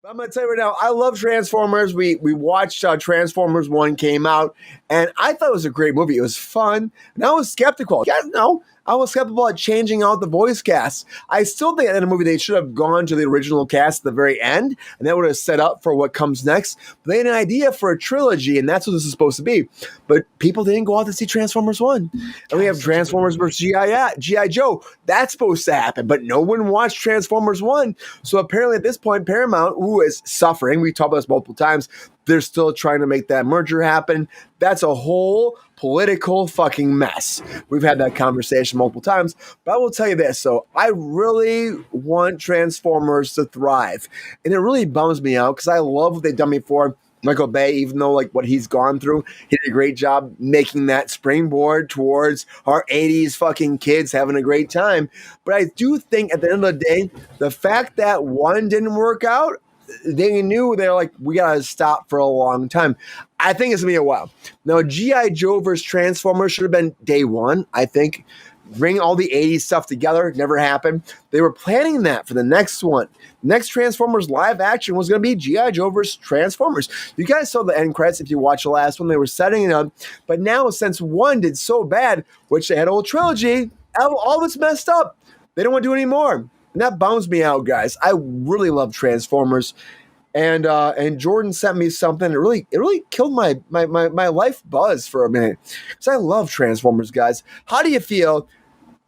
I'm going to tell you right now, I love Transformers. We watched Transformers 1 came out, and I thought it was a great movie. It was fun, and I was skeptical. You guys know, I was skeptical at changing out the voice cast. I still think in a movie they should have gone to the original cast at the very end, and that would have set up for what comes next. But they had an idea for a trilogy, and that's what this is supposed to be. But people didn't go out to see Transformers 1. And we have Transformers versus G.I. Joe. That's supposed to happen, but no one watched Transformers 1. So apparently at this point, Paramount, who is suffering, we talked about this multiple times, they're still trying to make that merger happen. That's a whole political fucking mess. We've had that conversation multiple times, but I will tell you this. So I really want Transformers to thrive. And it really bums me out because I love what they've done before. Michael Bay, even though like what he's gone through, he did a great job making that springboard towards our 80s fucking kids having a great time. But I do think at the end of the day, the fact that one didn't work out, they knew they're like, we got to stop for a long time. I think it's going to be a while. Now, G.I. Joe versus Transformers should have been day one, I think. Bring all the 80s stuff together. Never happened. They were planning that for the next one. Next Transformers live action was going to be G.I. Joe versus Transformers. You guys saw the end credits if you watched the last one. They were setting it up. But now, since one did so bad, which they had a whole trilogy, all of it's messed up. They don't want to do any more. And that bums me out, guys. I really love Transformers. And Jordan sent me something. It really killed my life buzz for a minute. Because I love Transformers, guys. How do you feel?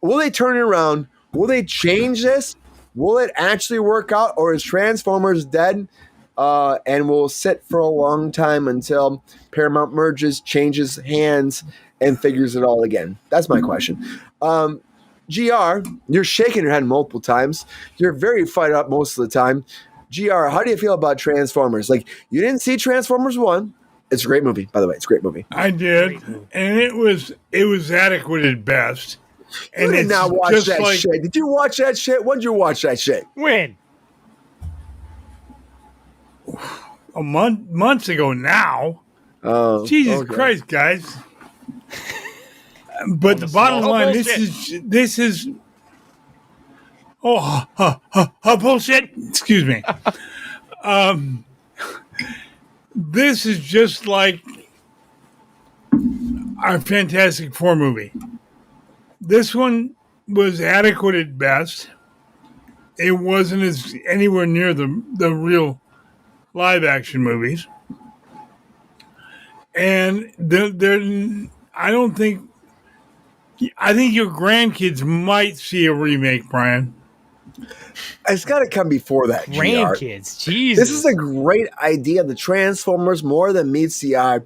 Will they turn it around? Will they change this? Will it actually work out? Or is Transformers dead? And will sit for a long time until Paramount merges, changes hands, and figures it all again? That's my question. GR, you're shaking your head multiple times. You're very fired up most of the time. GR, how do you feel about Transformers? Like, you didn't see Transformers 1. It's a great movie, by the way. It's a great movie. I did, and it was adequate at best. And you did not watch that shit. Did you watch that shit? When did you watch that shit? When? Months ago now. Oh, Jesus Christ, guys. But the bottom line, this is bullshit. Excuse me. This is just like our Fantastic Four movie. This one was adequate at best. It wasn't anywhere near the real live action movies. And I think your grandkids might see a remake, Brian. It's got to come before that. Grandkids, Jesus. This is a great idea. The Transformers more than meets the eye.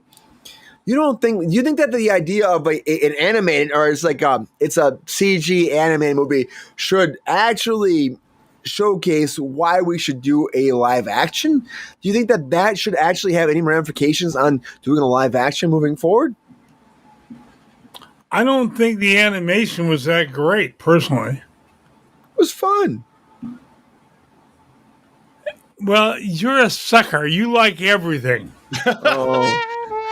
You think that the idea of an animated, or it's like it's a CG animated movie, should actually showcase why we should do a live action? Do you think that should actually have any ramifications on doing a live action moving forward? I don't think the animation was that great, personally. It was fun. Well, you're a sucker. You like everything.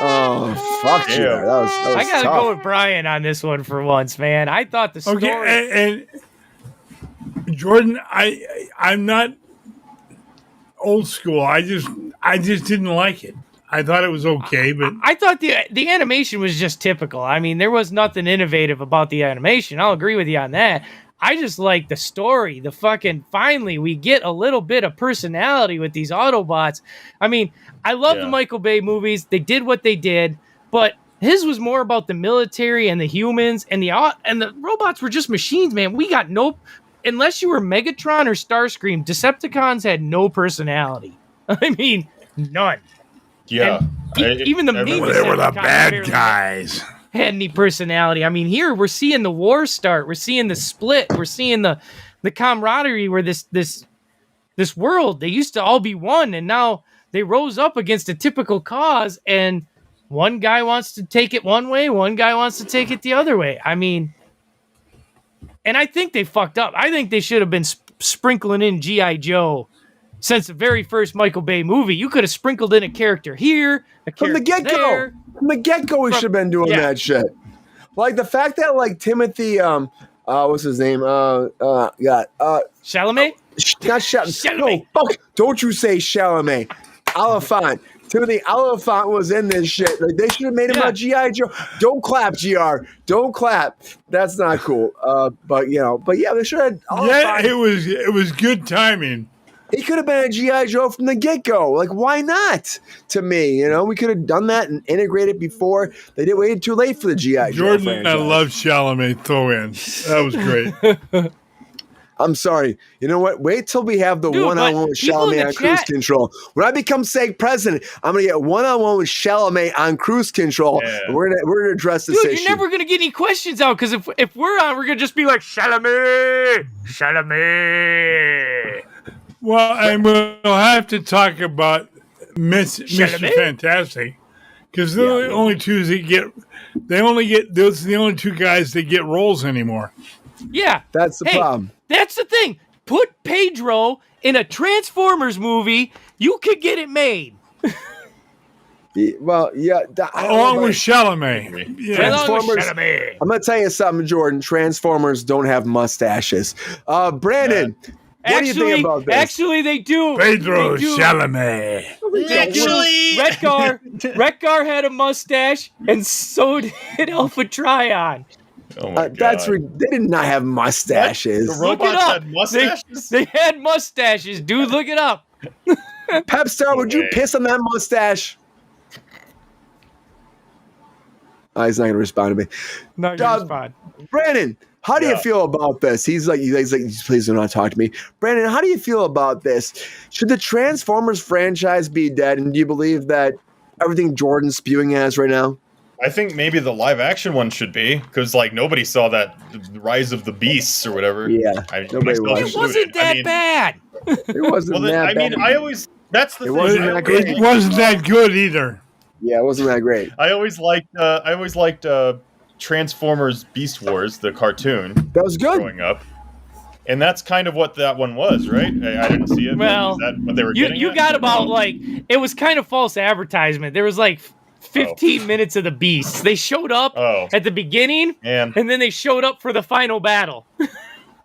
Oh, fuck you. That was I gotta tough. go with Brian on this one for once, man. I thought the story. Okay, and Jordan, I'm not old school. I just didn't like it. I thought it was okay, but I thought the animation was just typical. I mean, there was nothing innovative about the animation. I'll agree with you on that. I just like the story. Finally, we get a little bit of personality with these Autobots. I mean, I love the Michael Bay movies. They did what they did, but his was more about the military and the humans, and the robots were just machines, man. We got unless you were Megatron or Starscream, Decepticons had no personality. I mean, none. Yeah. Even the they were the bad guys. Had any personality. I mean, here we're seeing the war start. We're seeing the split. We're seeing the camaraderie where this world, they used to all be one, and now they rose up against a typical cause, and one guy wants to take it one way, one guy wants to take it the other way. I mean, and I think they fucked up. I think they should have been sprinkling in G.I. Joe since the very first Michael Bay movie. You could have sprinkled in a character here, a character From the get-go. there. From the get-go, we should have been doing that shit. Like the fact that like Timothy, what's his name? Chalamet? Not Chalamet. No, Chalamet. fuck. Don't you say Chalamet. Oliphant. Timothy Oliphant was in this shit. Like, they should have made him a G.I. Joe. Don't clap, GR. Don't clap. That's not cool. But yeah, they should have. Yeah, it was good timing. He could have been a G.I. Joe from the get-go. Like, why not? To me, we could have done that and integrated before. They did wait too late for the G.I. Joe Jordan, franchise. I love Chalamet throw-in. That was great. I'm sorry. You know what? Wait till we have the one-on-one with Chalamet on Cruise Control. When I become SAG president, I'm gonna get one-on-one with Chalamet on Cruise Control. Yeah. And we're gonna address this issue. You're never gonna get any questions out because if we're on, we're gonna just be like Chalamet. Well, and we'll have to talk about Mr. Fantastic because they're the only two that get. Those are the only two guys that get roles anymore. Yeah, That's the problem. That's the thing. Put Pedro in a Transformers movie. You could get it made. Well, yeah. Along with Chalamet. Yeah. Transformers. I'm gonna tell you something, Jordan. Transformers don't have mustaches. Brandon, what do you think about this? Actually, they do. Pedro They do. Chalamet. Actually, Redgar had a mustache, and so did Alpha Trion. oh my God. They did not have mustaches. The Look it robots up. had mustaches? They had mustaches, dude. Look it up. Pepestar, would you piss on that mustache? He's not gonna respond to me. No, you're Doug, just fine. Brandon, how do you feel about this? He's like, please do not talk to me. Brandon, how do you feel about this? Should the Transformers franchise be dead? And do you believe that everything Jordan's spewing at us right now? I think maybe the live action one should be because nobody saw that Rise of the Beasts or whatever. Yeah, nobody myself watched It wasn't that bad. It wasn't Well, that bad. that's the It thing. wasn't I that always- great. It wasn't that good either. Yeah, it wasn't that great. I always liked Transformers Beast Wars, the cartoon, That was good. growing up. And that's kind of what that one was, right? I didn't see it. Well, is that what they were getting You at? got about it was kind of false advertisement. There was 15 minutes of the Beasts. They showed up at the beginning, Man. and then they showed up for the final battle.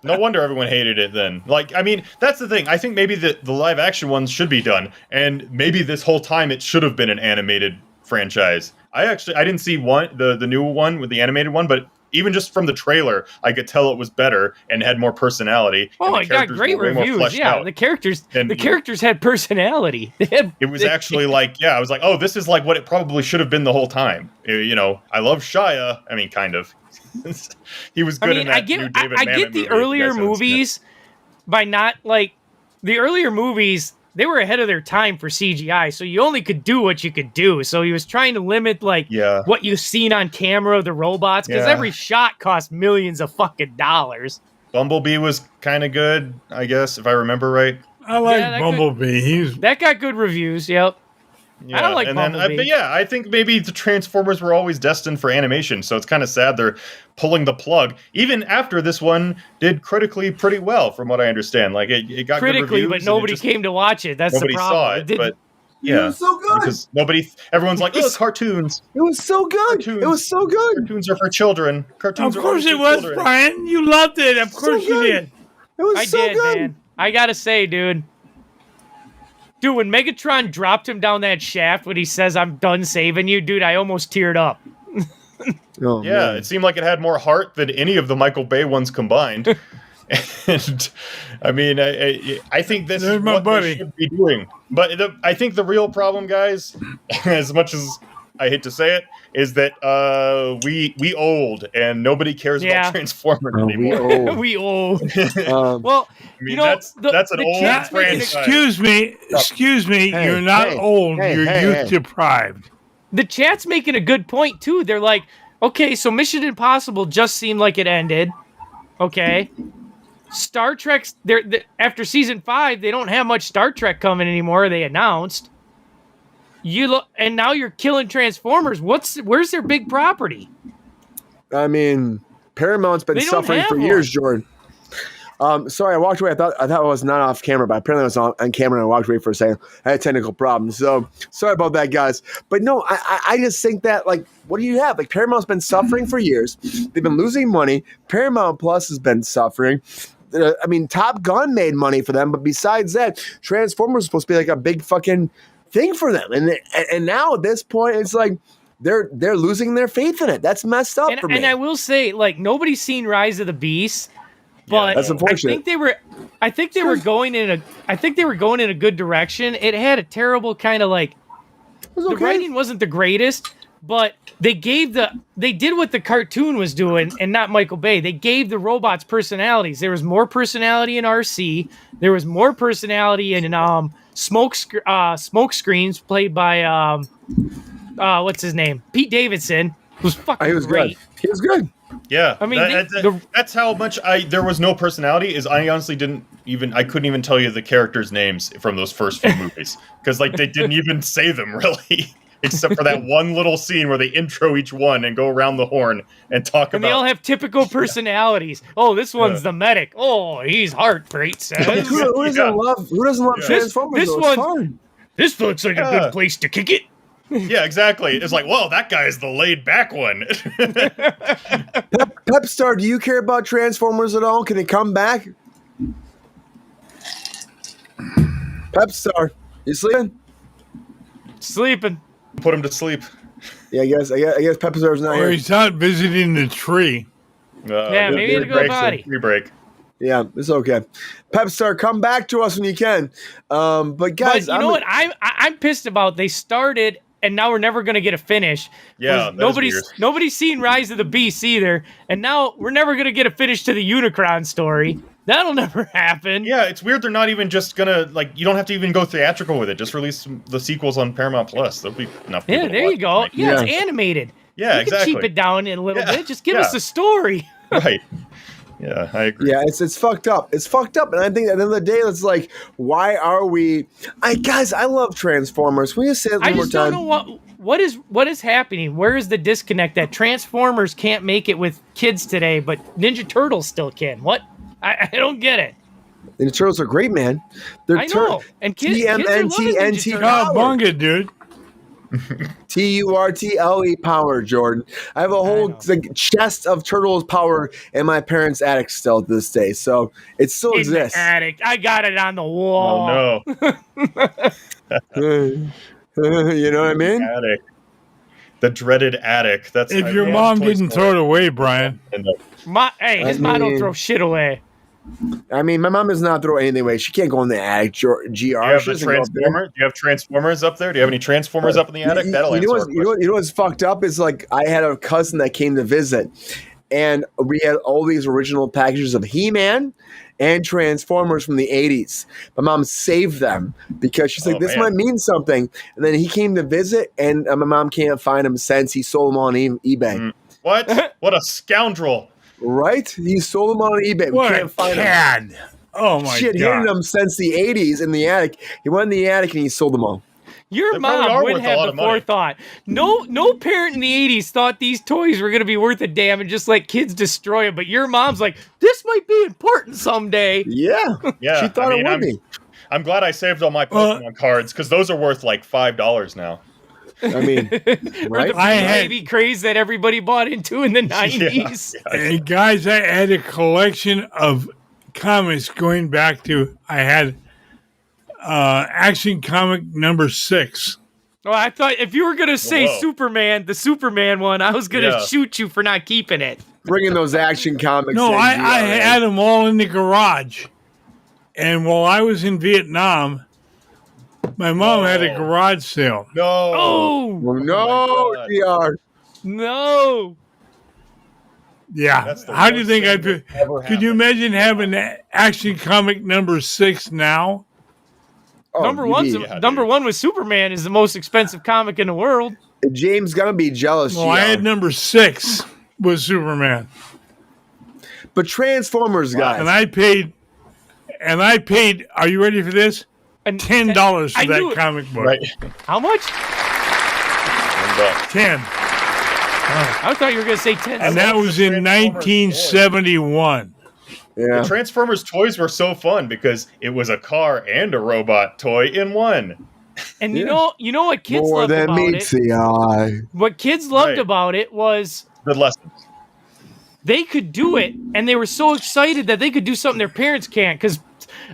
No wonder everyone hated it then. That's the thing. I think maybe the live action ones should be done. And maybe this whole time it should have been an animated franchise. I didn't see the new one with the animated one, but even just from the trailer, I could tell it was better and had more personality. Oh, and it got great reviews. Yeah, the characters had personality. It was actually I was like, oh, this is like what it probably should have been the whole time. I love Shia. I mean, kind of. He was good in that new David I Mamet get the movie, earlier You guys haven't seen it. movies by not the earlier movies. They were ahead of their time for CGI, so you only could do what you could do. So he was trying to limit what you've seen on camera, the robots, because every shot cost millions of fucking dollars. Bumblebee was kind of good, I guess, if I remember right. I like Bumblebee. That got good reviews. Yep. Yeah, I don't like Bumblebee. But yeah, I think maybe the Transformers were always destined for animation, so it's kind of sad they're pulling the plug. Even after this one did critically pretty well, from what I understand. It got critically, good but reviews, nobody came to watch it. That's the nobody problem. saw it, but yeah, It was so good. because everyone's like, "Look, cartoons. It was so good. Cartoons. It was so good. Cartoons are for children. Cartoons Of are course only it for was, children." Brian. You loved it. Of course you good. did. It was I so did, good. man. I gotta say, dude. Dude, when Megatron dropped him down that shaft when he says, "I'm done saving you," dude, I almost teared up. Oh, Yeah, man. it seemed like it had more heart than any of the Michael Bay ones combined. And I mean, I think this There's is my what buddy. they should be doing. But I think the real problem, guys, as much as I hate to say it, is that we old and nobody cares Yeah. about Transformers Oh, we anymore. old. We old. Well, I mean, that's an old chat's making franchise. Excuse me. Hey, you're not hey, old. hey, you're hey, youth hey. deprived. The chat's making a good point too. They're like, okay, so Mission Impossible just seemed like it ended. Okay. Star Trek's after season 5, they don't have much Star Trek coming anymore. They announced. And now you're killing Transformers. Where's their big property? I mean, Paramount's been They don't suffering have for one. years, Jordan. Sorry, I walked away. I thought it was not off camera, but apparently it was on camera, and I walked away for a second. I had technical problems, so sorry about that, guys. But no, I just think that, what do you have? Paramount's been suffering for years. They've been losing money. Paramount Plus has been suffering. I mean, Top Gun made money for them, but besides that, Transformers is supposed to be like a big fucking thing for them. And now at this point, it's like they're losing their faith in it. That's messed up for me. And I will say, like, nobody's seen Rise of the Beast, but that's unfortunate. I think they were going in a good direction. It had a terrible kind of like the writing wasn't the greatest, but they did what the cartoon was doing and not Michael Bay. They gave the robots personalities. There was more personality in RC. There was more personality in smoke screens played by what's his name? Pete Davidson, who's fucking great. Good. He was good. Yeah, I mean, that's how much there was no personality. Is I honestly I couldn't even tell you the characters' names from those first few movies because like they didn't even say them really, except for that one little scene where they intro each one and go around the horn and talk and about. They all have typical personalities. Oh, this one's the medic. Oh, he's heart great says. Who doesn't love Transformers? This one. This looks like a good place to kick it. Yeah, exactly. It's like, whoa, that guy's the laid back one. Pepestar, do you care about Transformers at all? Can it come back? Pepestar, you sleeping? Sleeping. Put him to sleep. Yeah, I guess Pepestar's not Or here. he's not visiting the tree. Yeah, maybe it'll go potty. Free break. Yeah, it's okay. Pepestar, come back to us when you can. But guys, but you know what I'm pissed about? They started and now we're never going to get a finish. Yeah, nobody's seen Rise of the Beast either, and now we're never going to get a finish to the Unicron story. That'll never happen. Yeah, it's weird they're not even just gonna you don't have to even go theatrical with it. Just release the sequels on Paramount Plus. There'll be enough. Yeah, there you go. Yeah, it's animated. Yeah, exactly. Can cheap it down in a little bit. Just give us a story. Right. Yeah, I agree. Yeah, it's fucked up. It's fucked up, and I think at the end of the day, it's like, why are we? I love Transformers. Can we just say it one more time? I just don't know what is happening. Where is the disconnect that Transformers can't make it with kids today, but Ninja Turtles still can? What? I don't get it. Ninja Turtles are great, man. I know, and kids are loving Ninja Turtles. Bunga, dude. TURTLE power, Jordan. I have a whole chest of Turtles power in my parents' attic still to this day, so it still exists. The attic. I got it on the wall. Oh no. You know what I mean? Attic. The dreaded attic. That's if your mom didn't throw it away, Brian. His mom don't throw shit away. I mean, my mom does not throw anything away. She can't go in the attic. GR. Do you have Transformers up there? Do you have any Transformers up in the attic? That'll you know what's fucked up is like I had a cousin that came to visit, and we had all these original packages of He-Man and Transformers from the 80s. My mom saved them because she's like, this might mean something. And then he came to visit, and my mom can't find them since he sold them on eBay. What? What a scoundrel! Right? He sold them on eBay. What we can't find them. Oh my God! Hidden them since the 80s in the attic. He went in the attic and he sold them all. Your mom would have the forethought. No parent in the 80s thought these toys were going to be worth a damn and just let kids destroy them. But your mom's like, this might be important someday. Yeah. She thought it would be. I'm glad I saved all my Pokemon cards because those are worth like $5 now. I mean, right? I had the craze that everybody bought into in the 90s. Hey guys, I had a collection of comics going back to I had Action Comic number 6. Oh, I thought if you were going to say Superman, the Superman one, I was going to shoot you for not keeping it. Bringing those Action Comics. No, I had them all in the garage. And while I was in Vietnam, my mom had a garage sale. No, GR. No. Yeah. How do you think I could you imagine having Action Comic number 6 now? Number one with Superman is the most expensive comic in the world. James gonna be jealous. Well, I had number 6 with Superman. But Transformers, guys. And I paid, are you ready for this? $10 for that comic book. Right. How much? 10. I thought you were going to say 10. And that was in 1971. Yeah. The Transformers toys were so fun because it was a car and a robot toy in one. And you know what kids loved about it? The eye. What kids loved about it was good lessons. they could do it, and they were so excited that they could do something their parents can't. Because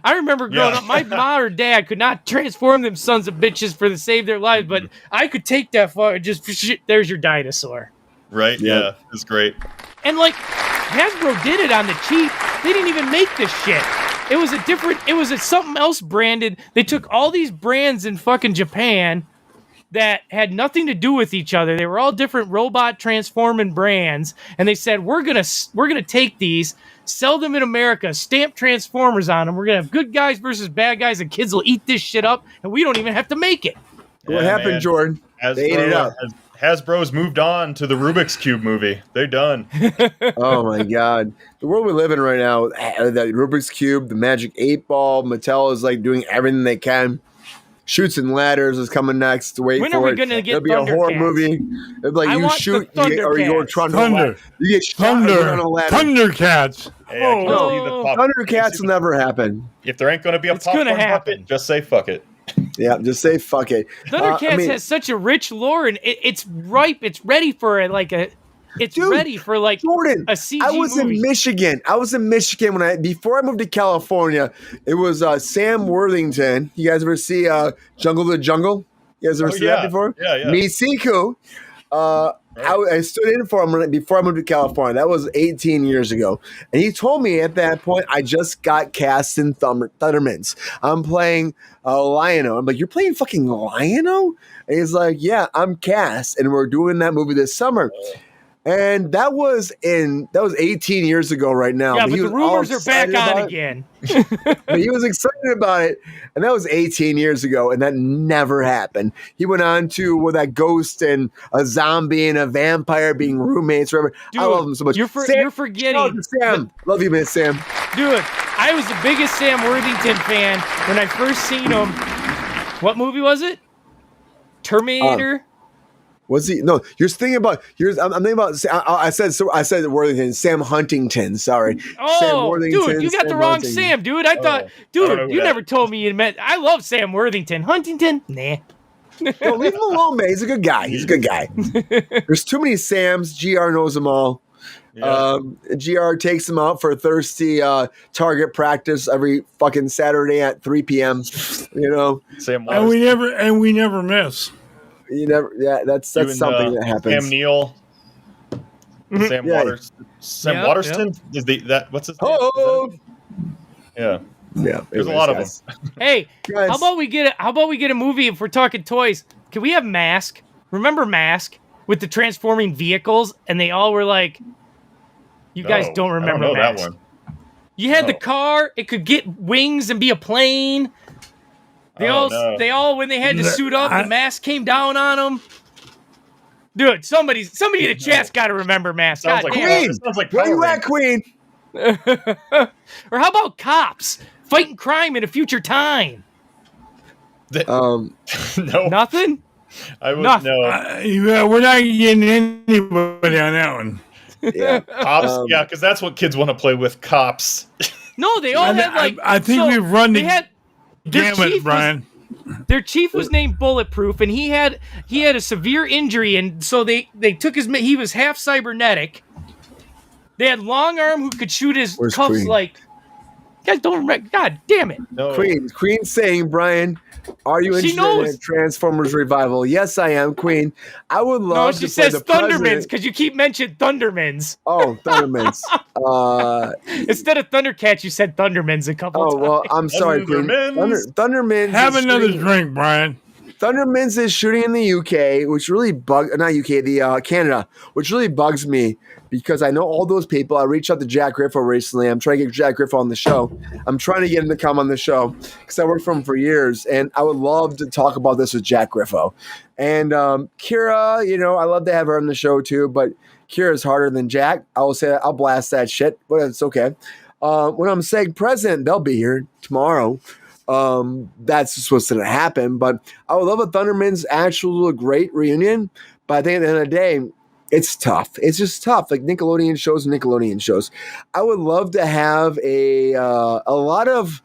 I remember growing up, my mom or dad could not transform them sons of bitches for to save their lives, but I could take that far. Just there's your dinosaur. Right? Yeah, it's great. And like Hasbro did it on the cheap. They didn't even make this shit. It was a something else branded. They took all these brands in fucking Japan that had nothing to do with each other. They were all different robot transforming brands, and they said, we're gonna take these, sell them in America, stamp Transformers on them. We're gonna have good guys versus bad guys, and kids will eat this shit up, and we don't even have to make it. What happened, Jordan? They ate it up. Hasbro's moved on to the Rubik's Cube movie. They're done. Oh my God. The world we live in right now, the Rubik's Cube, the Magic 8 Ball, Mattel is like doing everything they can. Shoots and Ladders is coming next. Wait when for are we it. going to get It'll be a horror movie. It'll be like I you want shoot, the you get, or you're trying to Thunder. You get shot and run on a ladder. Thundercats. Hey, I can see the pop- Thundercats will never happen. If there ain't going to be a It's gonna popcorn happen. bucket, just say fuck it. Yeah, just say fuck it. Thundercats has such a rich lore, and it's ripe. It's ready for ready for like Jordan, a CG I was movie. in Michigan. Before I moved to California. It was Sam Worthington. You guys ever see Jungle to Jungle? You guys ever see that before? Yeah. Me, Siku. I stood in for him before I moved to California. That was 18 years ago. And he told me at that point, I just got cast in Thundermans. I'm playing Lion-O. I'm like, you're playing fucking Lion-O? And he's like, yeah, I'm cast. And we're doing that movie this summer. And that was 18 years ago right now. Yeah, but the rumors are back on again. But he was excited about it. And that was 18 years ago, and that never happened. He went on to with that ghost and a zombie and a vampire being roommates forever. Dude, I love him so much. You're forgetting. Sam. Love you, man, Sam. Dude, I was the biggest Sam Worthington fan when I first seen him. What movie was it? Terminator? Was he? No, you're thinking about. I'm thinking about. I said Worthington. Sam Huntington. Sorry. Oh, Sam Worthington, dude, you got the Sam wrong Huntington. Sam, dude. I thought, dude, you never told me you meant. I love Sam Worthington. Huntington? Nah. No, leave him alone, man. He's a good guy. He's a good guy. There's too many Sams. GR knows them all. Yeah. GR takes them out for a thirsty target practice every fucking Saturday at 3 p.m. You know, Sam And we never miss. you never. Yeah, that's something that happens. Sam Neill. Sam Yeah. Sam Waterston is what's his name? Oh, Yeah. yeah. There's a lot of them. Hey, Guys. how about we get a movie if we're talking toys? Can we have Mask? Remember Mask with the transforming vehicles, and they all were like, you guys don't remember I don't know Mask. that one. You had the car; it could get wings and be a plane. They all when they had to suit up, the mask came down on them. Dude, somebody in the chat's got to remember Mask. Sounds God like damn. Queen. Sounds like Where Power you at, Queen? Or how about Cops fighting crime in a future time? No, Nothing. I would Nothing. no. Yeah, we're not getting anybody on that one. Yeah. Cops, yeah, because that's what kids want to play with. Cops. No, they all had like. I think so we've run the they had, their gamut, chief Brian. Their chief was named Bulletproof, and he had a severe injury, and so they took his. He was half cybernetic. They had Long Arm who could shoot his Where's cuffs Queen? like. You guys don't remember? God damn it! No. Queen saying, Brian, are you She interested knows. in a Transformers revival? Yes, I am, Queen. I would No, love she to play says the Thundermans president. because you keep mentioning Thundermans Oh, Thundermans. instead of Thundercats. You said Thundermans a couple times. Well, I'm sorry, Queen. Thundermans. Thundermans. Have is another shooting- drink, Brian. Thundermans is shooting in the UK, which really Canada, which really bugs me because I know all those people. I reached out to Jack Griffo recently. I'm trying to get Jack Griffo on the show. I'm trying to get him to come on the show because I worked for him for years, and I would love to talk about this with Jack Griffo. And Kira, I love to have her on the show too, but Kira's harder than Jack. I will say I'll blast that shit, but it's okay. When I'm saying president, they'll be here tomorrow. That's just what's going to happen. But I would love a Thundermans actual great reunion. But I think at the end of the day, it's tough. It's just tough. Like Nickelodeon shows. I would love to have a lot of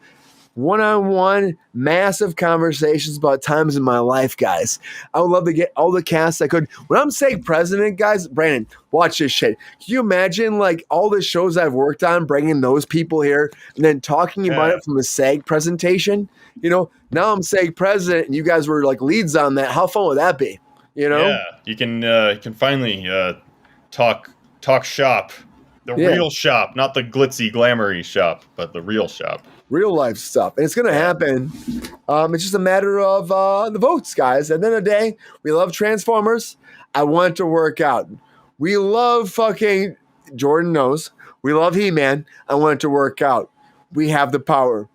one-on-one, massive conversations about times in my life, guys. I would love to get all the cast I could. When I'm saying president, guys, Brandon, watch this shit. Can you imagine like all the shows I've worked on, bringing those people here and then talking about it from a SAG presentation? You know, now I'm SAG president and you guys were like leads on that. How fun would that be? You know? Yeah, you can finally talk shop. The real shop, not the glitzy, glamoury shop, but the real shop. Real life stuff. And it's going to happen. It's just a matter of the votes, guys. At the end of the day, we love Transformers. I want to work out. We love fucking, Jordan knows, we love He-Man. I want to work out. We have the power.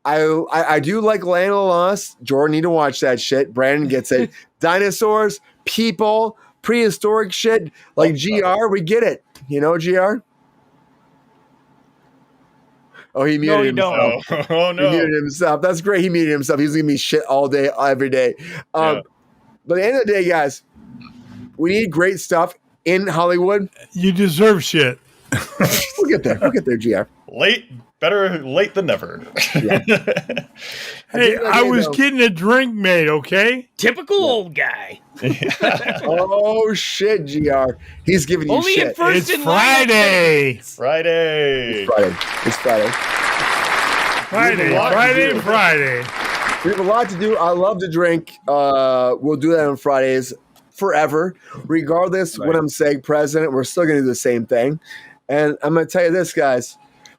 I do like Land of the Lost. Jordan need to watch that shit. Brandon gets it. Dinosaurs, people, prehistoric shit. Like GR, we get it. You know, GR? Oh, he muted himself. Oh, no. He muted himself. That's great. He muted himself. He's going to be shit all day, every day. But at the end of the day, guys, we need great stuff in Hollywood. You deserve shit. We'll get there. We'll get there, GR. Better late than never. Yeah. Hey, I was getting a drink made, okay? Typical old guy. Oh, shit, GR. He's giving you Only shit. in first It's in Friday. Friday. It's Friday. Friday. We have a lot to do. I love to drink. We'll do that on Fridays forever. Regardless when I'm saying president, we're still going to do the same thing. And I'm going to tell you this, guys.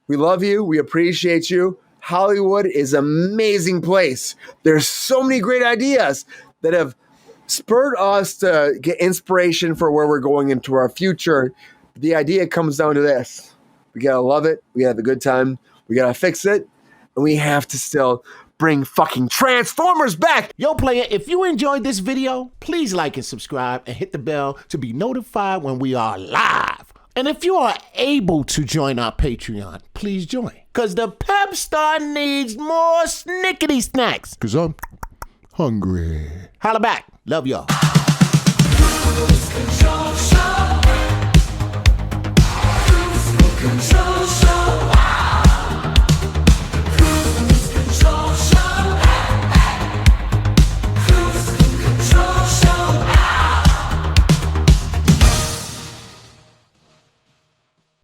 We love you. We appreciate you. Hollywood is an amazing place. There's so many great ideas that have spurred us to get inspiration for where we're going into our future. The idea comes down to this. We got to love it. We got to have a good time. We got to fix it. And we have to still bring fucking Transformers back. Yo, player, if you enjoyed this video, please like and subscribe and hit the bell to be notified when we are live. And if you are able to join our Patreon, please join. Because the Pepestar needs more snickety snacks. Because I'm hungry. Holla back. Love y'all.